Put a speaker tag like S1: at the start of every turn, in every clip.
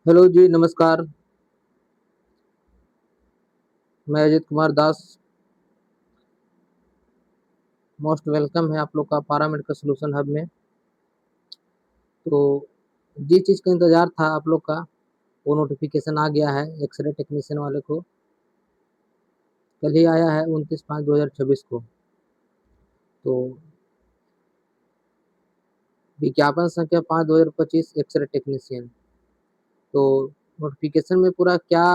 S1: Hello जी, नमस्कार। मैं Ajit Kumar Das. Most welcome है आप लोग का पैरामेडिकल सॉल्यूशन हब में। तो जिस चीज़ का इंतज़ार था आप लोग का, वो नोटिफ़िकेशन आ गया है एक्स-रे टेक्नीशियन वाले को। कल ही आया है 29/5/2026 को। तो विज्ञापन संख्या 5/2025 एक्स-रे टेक्नीशियन। तो नोटिफ़िकेशन में पूरा क्या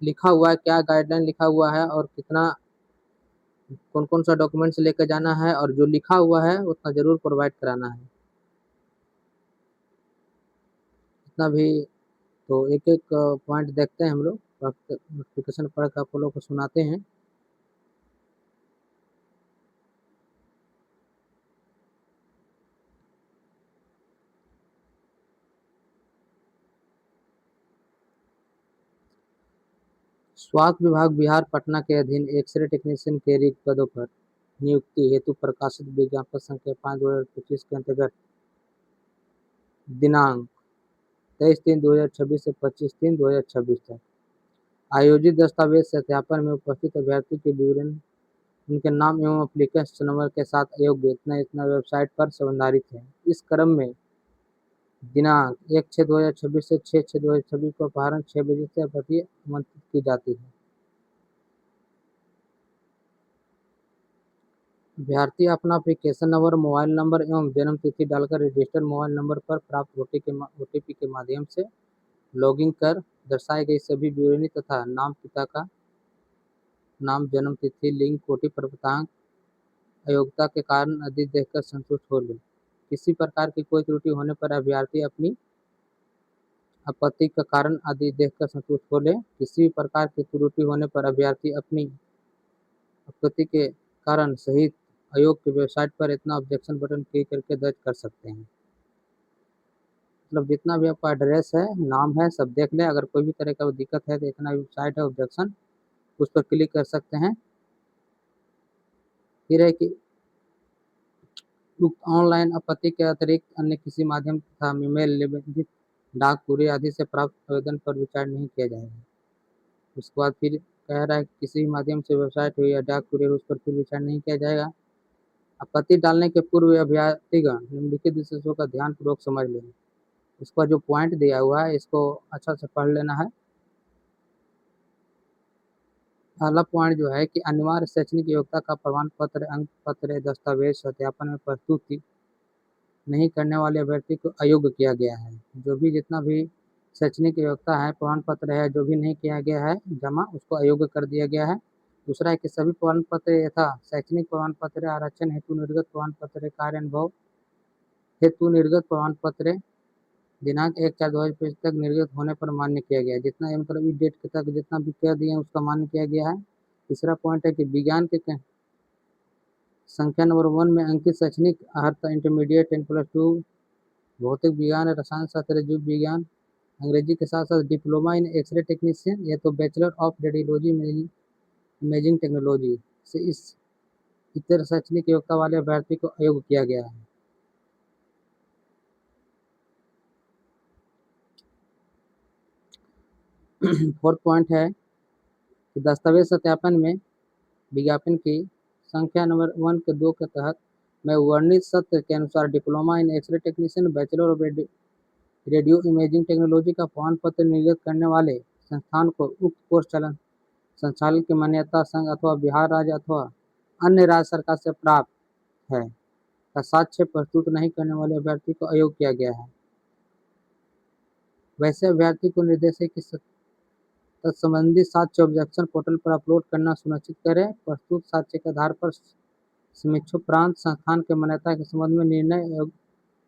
S1: लिखा हुआ है, क्या गाइडलाइन लिखा हुआ है और कितना कौन-कौन सा डॉक्यूमेंट्स लेके जाना है और जो लिखा हुआ है उतना ज़रूर प्रोवाइड कराना है। जितना भी तो एक-एक पॉइंट देखते हैं हम लोग, नोटिफ़िकेशन पढ़ के आप लोगों को सुनाते हैं। स्वास्थ्य विभाग बिहार पटना के अधीन एक्स-रे टेक्नीशियन के रिक्त पदों पर नियुक्ति हेतु प्रकाशित विज्ञापन संख्या 5/2025 के अंतर्गत दिनांक 23/3/2026 से 25/3/2026 तक आयोजित दस्तावेज सत्यापन में उपस्थित अभ्यर्थी के विवरण, उनके नाम एवं एप्लीकेशन नंबर के साथ अयोग्य इतना-इतना वेबसाइट पर संधारित है। इस क्रम में दिनांक 1/6/2026 से 6/6/2026 को अपराह्न 6 बजे से अभ्यर्थी आमंत्रित की जाती है। अभ्यर्थी अपना एप्लीकेशन नंबर, मोबाइल नंबर एवं जन्म तिथि डालकर रजिस्टर्ड मोबाइल नंबर पर प्राप्त ओटीपी के माध्यम से लॉगिन कर दर्शाई गई सभी विवरणी तथा नाम, पिता का नाम, जन्म तिथि, लिंग, कोटि, प्राप्तांक, अयोग्यता के कारण आदि देखकर संतुष्ट हो ले। किसी प्रकार की कोई त्रुटि होने पर अभ्यर्थी अपनी आपत्ति का कारण आदि देखकर संतुष्ट हो ले। किसी भी प्रकार की त्रुटि होने पर अभ्यर्थी अपनी आपत्ति के कारण सहित आयोग की वेबसाइट पर इतना ऑब्जेक्शन बटन क्लिक करके दर्ज कर सकते हैं। मतलब जितना भी आपका एड्रेस है, नाम है, सब देख लें। अगर कोई भी तरह का दिक्कत है तो इतना वेबसाइट है ऑब्जेक्शन, उस पर क्लिक कर सकते हैं। फिर है कि ऑनलाइन आपत्ति के अतिरिक्त अन्य किसी माध्यम तथा ईमेल, निबंधित डाक, कुरियर आदि से प्राप्त आवेदन पर विचार नहीं किया जाएगा। उसके बाद फिर कह रहा है कि किसी भी माध्यम से वेबसाइट हो या डाक, कुरियर, उस पर फिर विचार नहीं किया जाएगा। आपत्ति डालने के पूर्व अभ्यर्थीगण निम्नलिखित विशेषों का ध्यानपूर्वक समझ लें। इसका जो पॉइंट दिया हुआ है इसको अच्छा से पढ़ लेना है। पहला पॉइंट जो है कि अनिवार्य शैक्षणिक योग्यता का प्रमाण पत्र, अंक पत्र, दस्तावेज सत्यापन में प्रस्तुति नहीं करने वाले अभ्यर्थी को अयोग्य किया गया है। जो भी जितना भी शैक्षणिक योग्यता है, प्रमाण पत्र है, जो भी नहीं किया गया है जमा, उसको अयोग्य कर दिया गया है। दूसरा है कि सभी प्रमाण पत्र यथा शैक्षणिक प्रमाण पत्र, आरक्षण हेतु निर्गत प्रमाण पत्र, कार्य अनुभव हेतु निर्गत प्रमाण पत्र दिनांक 1/4/2025 तक निर्गत होने पर मान्य किया गया है। जितना ये मतलब इस डेट तक जितना भी कर दिए हैं उसका मान्य किया गया है। तीसरा पॉइंट है कि विज्ञान के संख्या नंबर 1 में अंकित शैक्षणिक अर्हता इंटरमीडिएट 10+2 भौतिक विज्ञान, रसायन शास्त्र, जीव विज्ञान, अंग्रेजी के साथ साथ डिप्लोमा इन एक्सरे टेक्नीशियन या तो bachelor of radiology imaging technology से इस इतर शैक्षणिक योग्यता वाले अभ्यर्थी को अयोग्य किया गया है। फोर्थ पॉइंट है कि दस्तावेज सत्यापन में विज्ञापन की संख्या नंबर 1 के 2 के तहत में वर्णित सत्र के अनुसार diploma in X ray technician, bachelor of radio imaging technology का प्रमाण पत्र निर्गत करने वाले संस्थान को उक्त कोर्स संचालन की मान्यता संघ अथवा बिहार राज्य अथवा अन्य राज्य सरकार से प्राप्त है का साक्ष्य प्रस्तुत नहीं करने वाले अभ्यर्थी को अयोग्य किया गया है। वैसे अभ्यर्थी को निर्देश है कि तत्संबंधी साक्ष्य ऑब्जेक्शन पोर्टल पर अपलोड करना सुनिश्चित करें। प्रस्तुत साक्ष्य के आधार पर समीक्षोपरांत संस्थान के मान्यता के संबंध में निर्णय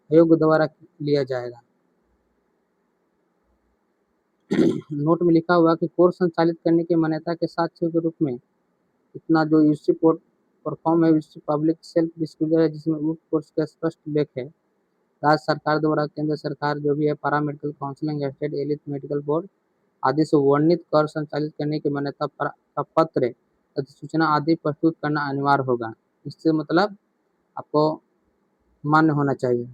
S1: आयोग द्वारा लिया जाएगा। नोट में लिखा हुआ कि कोर्स संचालित करने की मान्यता के साक्ष्य के रूप में इतना जो यूसी परफॉर्म है, यूसी पब्लिक सेल्फ डिस्क्लोजर है जिसमें उक्त कोर्स का स्पष्ट उल्लेख है। राज्य सरकार द्वारा केंद्र सरकार जो भी है paramedical counselling, state elite medical board आदि से वर्णित कर संचालित करने की मान्यता का पत्र, अधिसूचना आदि प्रस्तुत करना अनिवार्य होगा। इससे मतलब आपको मान्य होना चाहिए।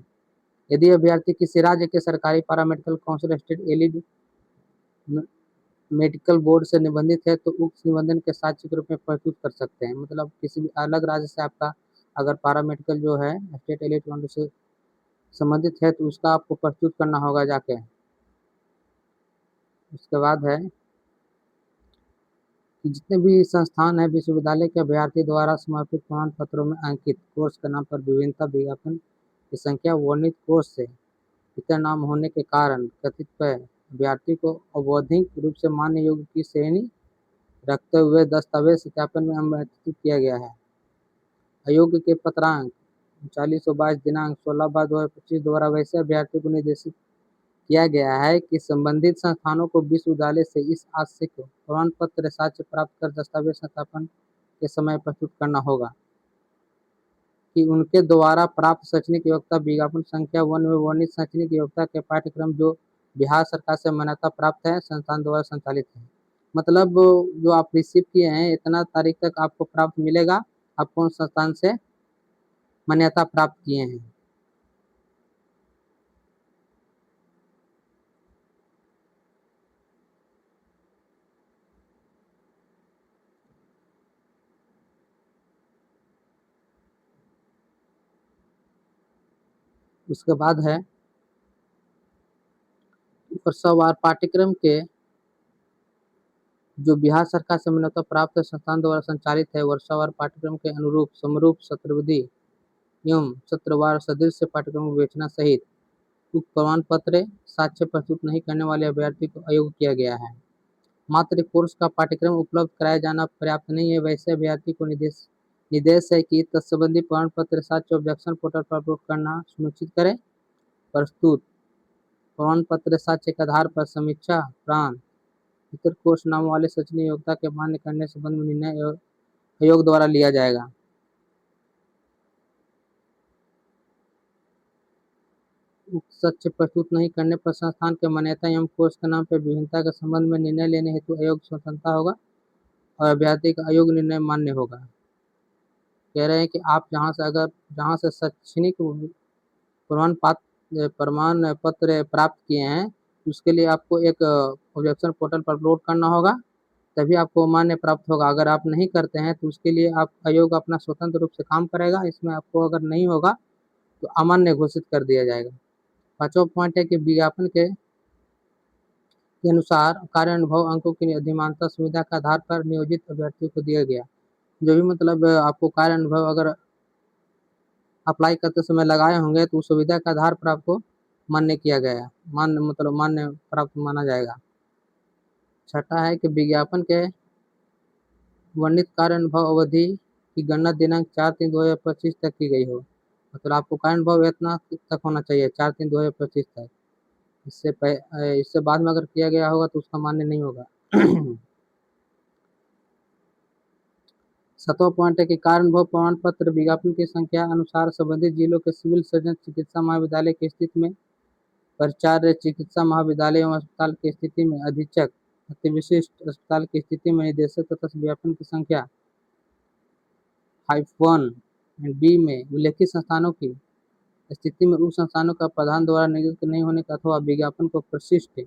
S1: यदि अभ्यर्थी किसी राज्य के सरकारी paramedical council state allied medical board से निबंधित है तो उक्त निबंधन के साक्ष्य के रूप में प्रस्तुत कर सकते हैं। मतलब किसी भी अलग राज्य से आपका अगर पैरामेडिकल जो है स्टेट एलिड काउंसिल से संबंधित है तो उसका आपको प्रस्तुत करना होगा जाके। उसके बाद है कि जितने भी संस्थान है विश्वविद्यालय के अभ्यर्थी द्वारा समर्पित प्रमाण पत्रों में अंकित कोर्स के नाम पर विभिन्नता विज्ञापन की संख्या वर्णित कोर्स से इतना नाम होने के कारण कतिपय अभ्यर्थी को अवैधानिक रूप से मान्य योग्य की श्रेणी रखते हुए दस्तावेज सत्यापन में आमंत्रित किया गया है। अयोग्य के पत्रांक 3922 दिनांक 16/2025 द्वारा वैसे अभ्यर्थियों को निर्देशित किया गया है कि संबंधित संस्थानों को विश्वविद्यालय से इस आवश्यक प्रमाण पत्र साक्ष्य प्राप्त कर दस्तावेज सत्यापन के समय प्रस्तुत करना होगा कि उनके द्वारा प्राप्त शैक्षणिक योग्यता विज्ञापन संख्या 1 में वर्णित शैक्षणिक योग्यता के पाठ्यक्रम जो बिहार सरकार से मान्यता प्राप्त है संस्थान द्वारा संचालित है। मतलब जो आप रिसीव किए हैं इतना तारीख तक आपको प्राप्त मिलेगा आप कौन संस्थान से मान्यता प्राप्त किए हैं। उसके बाद है वर्षवार पाठ्यक्रम के जो बिहार सरकार से मान्यता प्राप्त संस्थान द्वारा संचालित है वर्षावार पाठ्यक्रम के अनुरूप समरूप सत्रविधि एवं सत्रवार सदृश पाठ्यक्रम विवेचना सहित उक्त प्रमाण पत्र साक्ष्य प्रस्तुत नहीं करने वाले अभ्यर्थी को अयोग्य किया गया है। मात्र कोर्स का पाठ्यक्रम उपलब्ध कराया जाना पर्याप्त नहीं है। वैसे अभ्यर्थी को निर्देश है कि तत्संबंधी प्रमाण पत्र साक्ष्य ऑब्जेक्शन पोर्टल पर अपलोड करना सुनिश्चित करें। प्रस्तुत प्रमाण पत्र साक्ष्य के आधार पर समीक्षा प्रांत इतर कोर्स नाम वाले शैक्षणिक योग्यता के मान्य करने संबंध में निर्णय आयोग द्वारा लिया जाएगा। उक्त साक्ष्य प्रस्तुत नहीं करने पर संस्थान के मान्यता एवं कोर्स के नाम पर विभिन्नता के संबंध में निर्णय लेने हेतु आयोग स्वतंत्रता होगा और अभ्यर्थी का अयोग्य निर्णय मान्य होगा। कह रहे हैं कि आप जहाँ से शैक्षणिक प्रमाण पत्र प्राप्त किए हैं उसके लिए आपको एक ऑब्जेक्शन पोर्टल पर अपलोड करना होगा तभी आपको मान्य प्राप्त होगा। अगर आप नहीं करते हैं तो उसके लिए आप आयोग अपना स्वतंत्र रूप से काम करेगा। इसमें आपको अगर नहीं होगा तो अमान्य घोषित कर दिया जाएगा। पांचवा पॉइंट है कि विज्ञापन के अनुसार कार्य अनुभव अंकों की अधिमानता सुविधा के आधार पर नियोजित अभ्यर्थियों को दिया गया। जो भी मतलब आपको कार्य अनुभव अगर अप्लाई करते समय लगाए होंगे तो उस सुविधा के आधार पर आपको मान्य किया गया मान्य प्राप्त माना जाएगा। छठा है कि विज्ञापन के वर्णित कार्य अनुभव अवधि की गणना दिनांक 4/3/2025 तक की गई हो। मतलब आपको कार्य अनुभव इतना तक होना चाहिए 4/3/2025 तक। इससे बाद में अगर किया गया होगा तो उसका मान्य नहीं होगा। सातवां पॉइंट है कि कार्य अनुभव प्रमाण पत्र विज्ञापन की संख्या अनुसार संबंधित जिलों के सिविल सर्जन चिकित्सा महाविद्यालय की स्थिति में प्राचार्य चिकित्सा महाविद्यालय एवं अस्पताल की स्थिति में अधीक्षक अतिविशिष्ट अस्पताल की स्थिति में निदेशक तथा विज्ञापन की संख्या -1 बी में उल्लेखित संस्थानों की स्थिति में उन संस्थानों का प्रधान द्वारा निर्गत नहीं होने का अथवा विज्ञापन को परिशिष्ट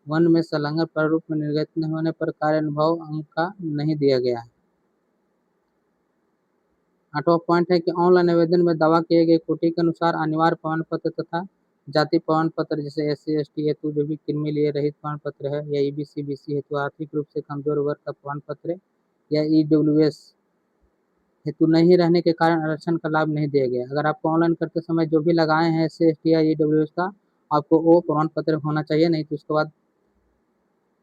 S1: 1 में संलग्न प्रारूप में निर्गत नहीं होने पर कार्य अनुभव अंक का नहीं दिया गया है। आठवां पॉइंट है कि ऑनलाइन आवेदन में दावा किए गए कोटि के अनुसार अनिवार्य प्रमाण पत्र तथा जाति प्रमाण पत्र जैसे SC ST हेतु जो भी क्रीमी लेयर रहित प्रमाण पत्र है या EBC BC हेतु आर्थिक रूप से कमजोर वर्ग का प्रमाण पत्र या EWS हेतु नहीं रहने के कारण आरक्षण का लाभ नहीं दिया गया। अगर आपको ऑनलाइन करते समय जो भी लगाए हैं SC ST या EWS का आपको वो प्रमाण पत्र होना चाहिए नहीं तो उसके बाद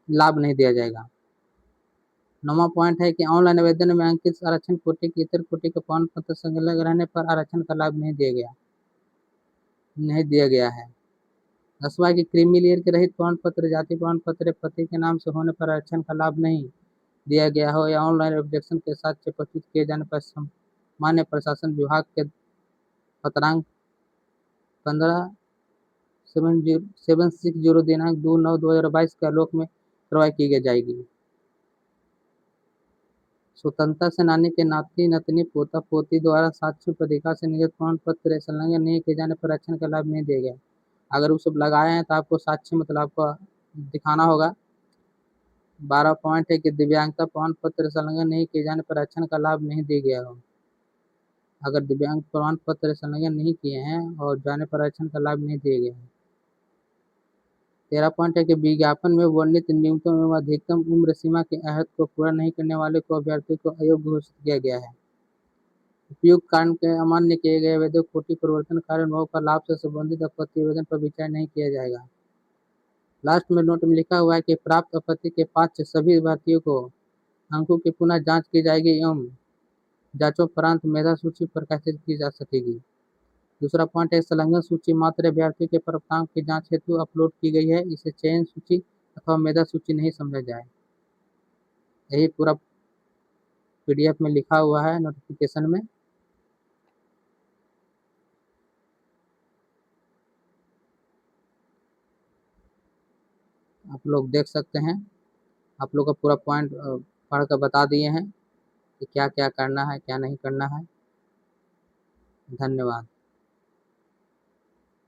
S1: लाभ नहीं दिया जाएगा। नौवां पॉइंट है कि ऑनलाइन आवेदन में अंकित आरक्षण कोटि की इतर कोटि के प्रमाण पत्र संलग्न रहने पर आरक्षण का लाभ नहीं दिया गया है। 10वां की क्रीमी लेयर के रहित प्रमाण पत्र जाति प्रमाण पत्र पति के नाम से होने पर आरक्षण का लाभ नहीं दिया गया हो या ऑनलाइन ऑब्जेक्शन के साथ प्रस्तुत किए जाने पर सामान्य प्रशासन विभाग के पत्रांक 15/760 दिनांक 2/9/2022 के आलोक में कार्रवाई की जाएगी। स्वतंत्रता सेनानी के नाती नतनी पोता पोती द्वारा साक्ष्य पर अधिकार से निर्गत प्रमाण पत्र संलग्न नहीं किए जाने पर आरक्षण का लाभ नहीं दिया गया। अगर वो सब लगाए हैं तो आपको साक्ष्य मतलब आपको दिखाना होगा। 12 पॉइंट है कि दिव्यांगता प्रमाण पत्र संलग्न नहीं किए जाने पर आरक्षण का लाभ नहीं दिया गया हो। अगर दिव्यांग प्रमाण पत्र संलग्न नहीं किए हैं और जाने पर आरक्षण का लाभ नहीं दिए गए हैं। 13 पॉइंट है कि विज्ञापन में वर्णित न्यूनतम एवं अधिकतम उम्र सीमा के अहद को पूरा नहीं करने वाले को अभ्यर्थी को अयोग्य घोषित किया गया है। उपयुक्त कारण के अमान्य किए गए वैध कोटि परिवर्तन कार्य अनुभव का लाभ से संबंधित आपत्ति आवेदन पर विचार नहीं किया जाएगा। लास्ट में नोट में लिखा हुआ है कि प्राप्त आपत्ति के पात्र सभी अभ्यर्थियों को अंकों की पुनः जांच की जाएगी एवं जांचोपरांत मेधा सूची प्रकाशित की जा सकेगी। दूसरा पॉइंट है संलग्न सूची मात्र अभ्यर्थियों के प्राप्तांक की जांच हेतु अपलोड की गई है, इसे चयन सूची अथवा मेधा सूची नहीं समझा जाए। यही पूरा पीडीएफ में लिखा हुआ है नोटिफिकेशन में। आप लोग देख सकते हैं। आप लोग का पूरा पॉइंट पढ़ कर बता दिए हैं कि क्या क्या करना है क्या नहीं करना है। धन्यवाद।